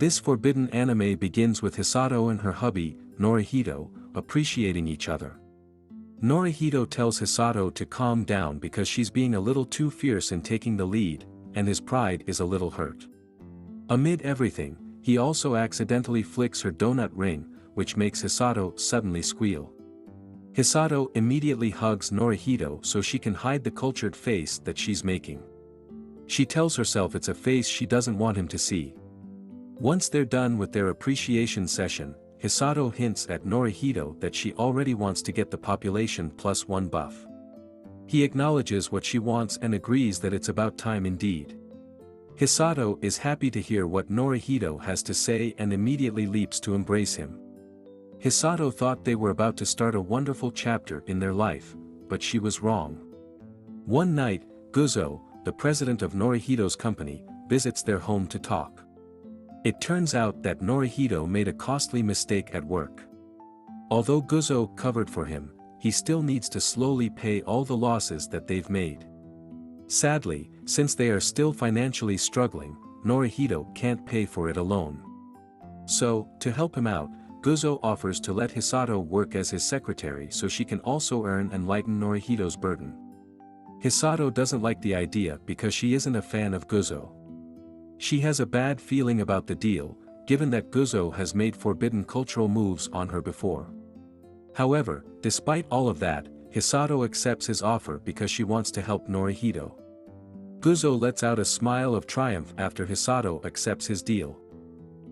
This forbidden anime begins with Hisato and her hubby, Norihito, appreciating each other. Norihito tells Hisato to calm down because she's being a little too fierce in taking the lead, and his pride is a little hurt. Amid everything, he also accidentally flicks her donut ring, which makes Hisato suddenly squeal. Hisato immediately hugs Norihito so she can hide the cultured face that she's making. She tells herself it's a face she doesn't want him to see. Once they're done with their appreciation session, Hisato hints at Norihito that she already wants to get the population +1 buff. He acknowledges what she wants and agrees that it's about time indeed. Hisato is happy to hear what Norihito has to say and immediately leaps to embrace him. Hisato thought they were about to start a wonderful chapter in their life, but she was wrong. One night, Guzo, the president of Norihito's company, visits their home to talk. It turns out that Norihito made a costly mistake at work. Although Guzo covered for him, he still needs to slowly pay all the losses that they've made. Sadly, since they are still financially struggling, Norihito can't pay for it alone. So, to help him out, Guzo offers to let Hisato work as his secretary so she can also earn and lighten Norihito's burden. Hisato doesn't like the idea because she isn't a fan of Guzo. She has a bad feeling about the deal, given that Guzo has made forbidden cultural moves on her before. However, despite all of that, Hisato accepts his offer because she wants to help Norihito. Guzo lets out a smile of triumph after Hisato accepts his deal.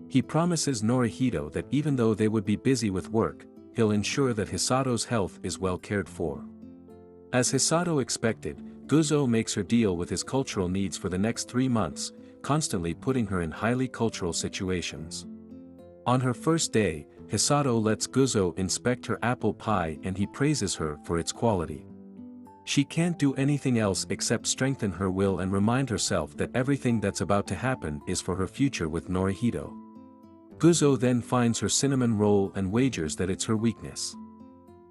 He promises Norihito that even though they would be busy with work, he'll ensure that Hisato's health is well cared for. As Hisato expected, Guzo makes her deal with his cultural needs for the next 3 months, constantly putting her in highly cultural situations. On her first day, Hisato lets Guzo inspect her apple pie and he praises her for its quality. She can't do anything else except strengthen her will and remind herself that everything that's about to happen is for her future with Norihito. Guzo then finds her cinnamon roll and wagers that it's her weakness.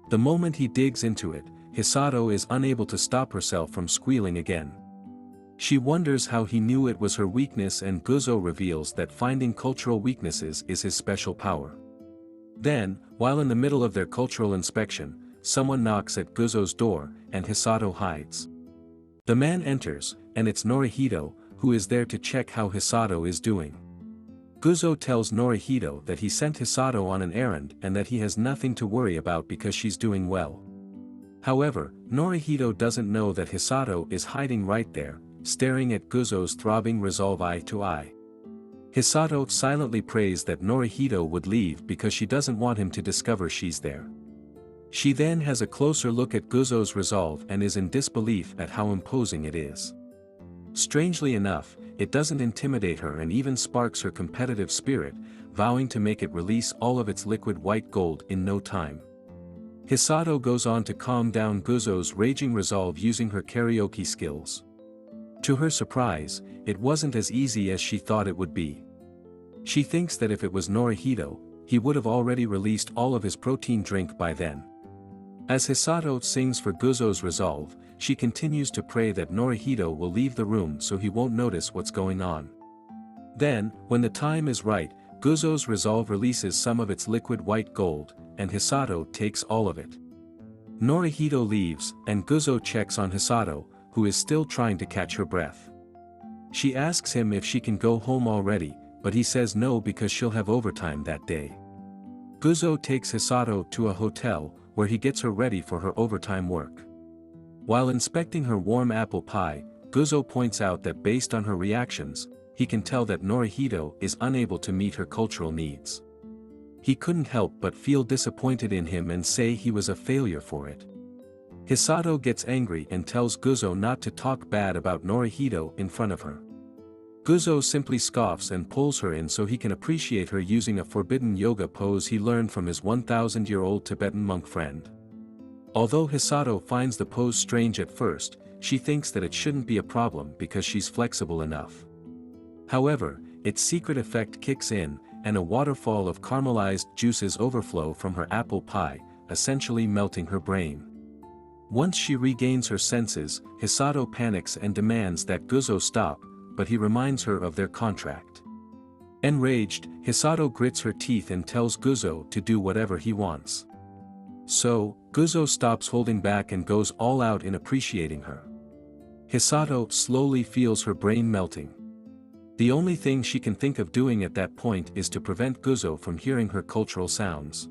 The moment he digs into it, Hisato is unable to stop herself from squealing again. She wonders how he knew it was her weakness and Guzo reveals that finding cultural weaknesses is his special power. Then, while in the middle of their cultural inspection, someone knocks at Guzo's door, and Hisato hides. The man enters, and it's Norihito, who is there to check how Hisato is doing. Guzo tells Norihito that he sent Hisato on an errand and that he has nothing to worry about because she's doing well. However, Norihito doesn't know that Hisato is hiding right there, staring at Guzo's throbbing resolve eye to eye. Hisato silently prays that Norihito would leave because she doesn't want him to discover she's there. She then has a closer look at Guzo's resolve and is in disbelief at how imposing it is. Strangely enough, it doesn't intimidate her and even sparks her competitive spirit, vowing to make it release all of its liquid white gold in no time. Hisato goes on to calm down Guzo's raging resolve using her karaoke skills. To her surprise, it wasn't as easy as she thought it would be. She thinks that if it was Norihito, he would have already released all of his protein drink by then. As Hisato sings for Guzo's resolve, she continues to pray that Norihito will leave the room so he won't notice what's going on. Then, when the time is right, Guzo's resolve releases some of its liquid white gold, and Hisato takes all of it. Norihito leaves, and Guzo checks on Hisato, who is still trying to catch her breath. She asks him if she can go home already, but he says no because she'll have overtime that day. Guzo takes Hisato to a hotel, where he gets her ready for her overtime work. While inspecting her warm apple pie, Guzo points out that based on her reactions, he can tell that Norihito is unable to meet her cultural needs. He couldn't help but feel disappointed in him and say he was a failure for it. Hisato gets angry and tells Guzo not to talk bad about Norihito in front of her. Guzo simply scoffs and pulls her in so he can appreciate her using a forbidden yoga pose he learned from his 1,000-year-old Tibetan monk friend. Although Hisato finds the pose strange at first, she thinks that it shouldn't be a problem because she's flexible enough. However, its secret effect kicks in, and a waterfall of caramelized juices overflow from her apple pie, essentially melting her brain. Once she regains her senses, Hisato panics and demands that Guzo stop, but he reminds her of their contract. Enraged, Hisato grits her teeth and tells Guzo to do whatever he wants. So, Guzo stops holding back and goes all out in appreciating her. Hisato slowly feels her brain melting. The only thing she can think of doing at that point is to prevent Guzo from hearing her cultural sounds.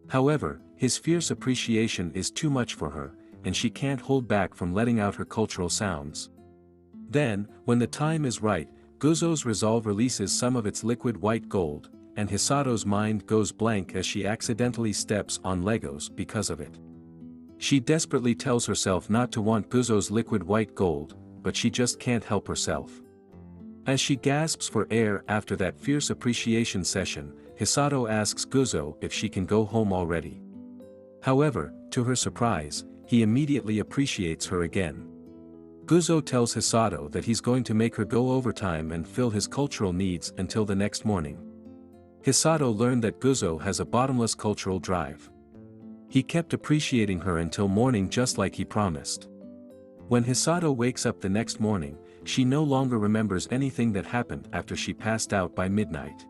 However, his fierce appreciation is too much for her, and she can't hold back from letting out her cultural sounds. Then, when the time is right, Guzo's resolve releases some of its liquid white gold, and Hisato's mind goes blank as she accidentally steps on Legos because of it. She desperately tells herself not to want Guzo's liquid white gold, but she just can't help herself. As she gasps for air after that fierce appreciation session, Hisato asks Guzo if she can go home already. However, to her surprise, he immediately appreciates her again. Guzo tells Hisato that he's going to make her go overtime and fill his cultural needs until the next morning. Hisato learned that Guzo has a bottomless cultural drive. He kept appreciating her until morning just like he promised. When Hisato wakes up the next morning, she no longer remembers anything that happened after she passed out by midnight.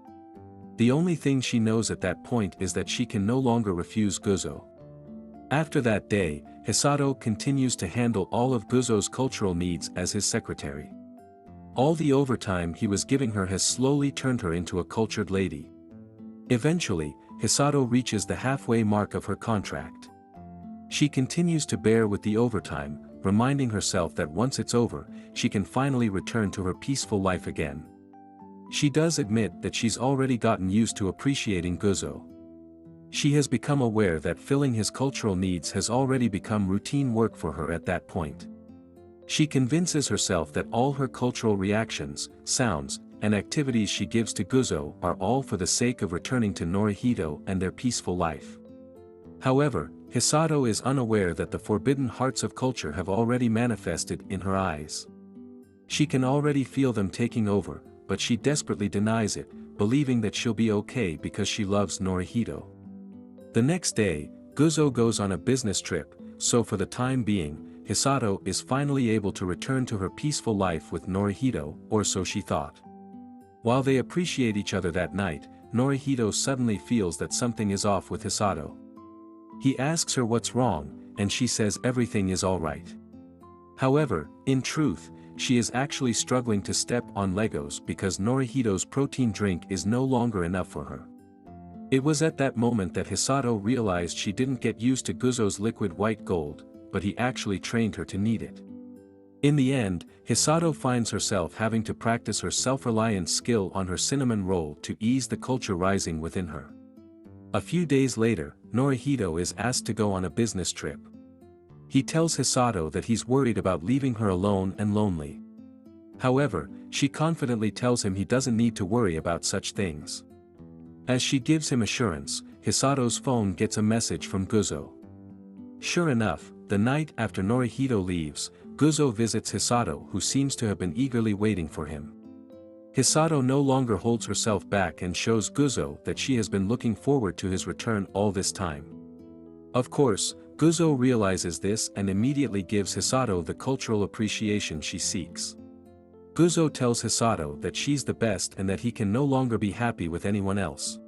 The only thing she knows at that point is that she can no longer refuse Guzo. After that day, Hisato continues to handle all of Guzo's cultural needs as his secretary. All the overtime he was giving her has slowly turned her into a cultured lady. Eventually, Hisato reaches the halfway mark of her contract. She continues to bear with the overtime, reminding herself that once it's over, she can finally return to her peaceful life again. She does admit that she's already gotten used to appreciating Guzo. She has become aware that filling his cultural needs has already become routine work for her at that point. She convinces herself that all her cultural reactions, sounds, and activities she gives to Guzo are all for the sake of returning to Norihito and their peaceful life. However, Hisato is unaware that the forbidden hearts of culture have already manifested in her eyes. She can already feel them taking over, but she desperately denies it, believing that she'll be okay because she loves Norihito. The next day, Guzo goes on a business trip, so for the time being, Hisato is finally able to return to her peaceful life with Norihito, or so she thought. While they appreciate each other that night, Norihito suddenly feels that something is off with Hisato. He asks her what's wrong, and she says everything is alright. However, in truth, she is actually struggling to step on Legos because Norihito's protein drink is no longer enough for her. It was at that moment that Hisato realized she didn't get used to Guzo's liquid white gold, but he actually trained her to need it. In the end, Hisato finds herself having to practice her self-reliance skill on her cinnamon roll to ease the culture rising within her. A few days later, Norihito is asked to go on a business trip. He tells Hisato that he's worried about leaving her alone and lonely. However, she confidently tells him he doesn't need to worry about such things. As she gives him assurance, Hisato's phone gets a message from Guzo. Sure enough, the night after Norihito leaves, Guzo visits Hisato, who seems to have been eagerly waiting for him. Hisato no longer holds herself back and shows Guzo that she has been looking forward to his return all this time. Of course, Guzo realizes this and immediately gives Hisato the cultural appreciation she seeks. Guzo tells Hisato that she's the best and that he can no longer be happy with anyone else.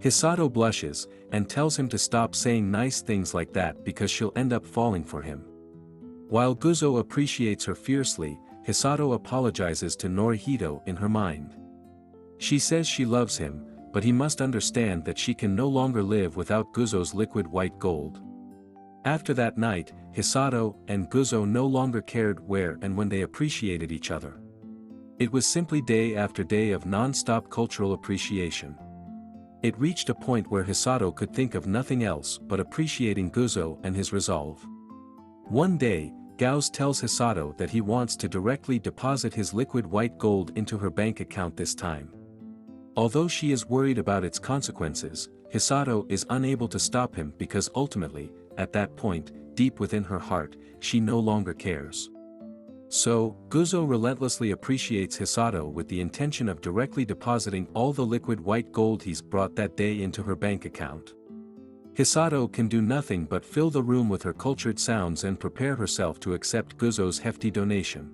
Hisato blushes, and tells him to stop saying nice things like that because she'll end up falling for him. While Guzo appreciates her fiercely, Hisato apologizes to Norihito in her mind. She says she loves him, but he must understand that she can no longer live without Guzo's liquid white gold. After that night, Hisato and Guzo no longer cared where and when they appreciated each other. It was simply day after day of non-stop cultural appreciation. It reached a point where Hisato could think of nothing else but appreciating Guzo and his resolve. One day, Gauss tells Hisato that he wants to directly deposit his liquid white gold into her bank account this time. Although she is worried about its consequences, Hisato is unable to stop him because ultimately, at that point, deep within her heart, she no longer cares. So, Guzo relentlessly appreciates Hisato with the intention of directly depositing all the liquid white gold he's brought that day into her bank account. Hisato can do nothing but fill the room with her cultured sounds and prepare herself to accept Guzo's hefty donation.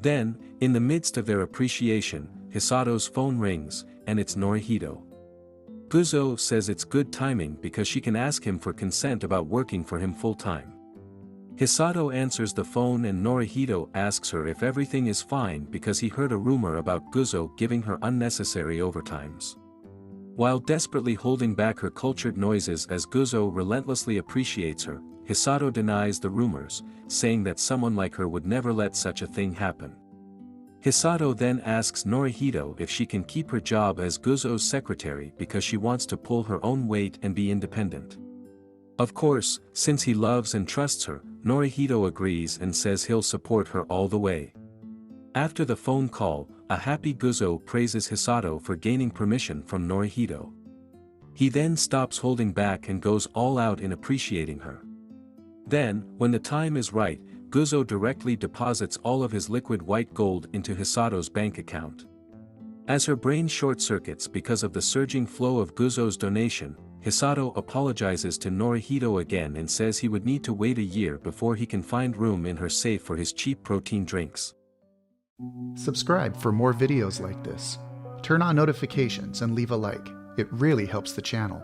Then, in the midst of their appreciation, Hisato's phone rings, and it's Norihito. Guzo says it's good timing because she can ask him for consent about working for him full-time. Hisato answers the phone and Norihito asks her if everything is fine because he heard a rumor about Guzo giving her unnecessary overtimes. While desperately holding back her cultured noises as Guzo relentlessly appreciates her, Hisato denies the rumors, saying that someone like her would never let such a thing happen. Hisato then asks Norihito if she can keep her job as Guzo's secretary because she wants to pull her own weight and be independent. Of course, since he loves and trusts her, Norihito agrees and says he'll support her all the way. After the phone call, a happy Guzo praises Hisato for gaining permission from Norihito. He then stops holding back and goes all out in appreciating her. Then, when the time is right, Guzo directly deposits all of his liquid white gold into Hisato's bank account. As her brain short-circuits because of the surging flow of Guzo's donation, Hisato apologizes to Norihito again and says he would need to wait a year before he can find room in her safe for his cheap protein drinks. Subscribe for more videos like this. Turn on notifications and leave a like. It really helps the channel.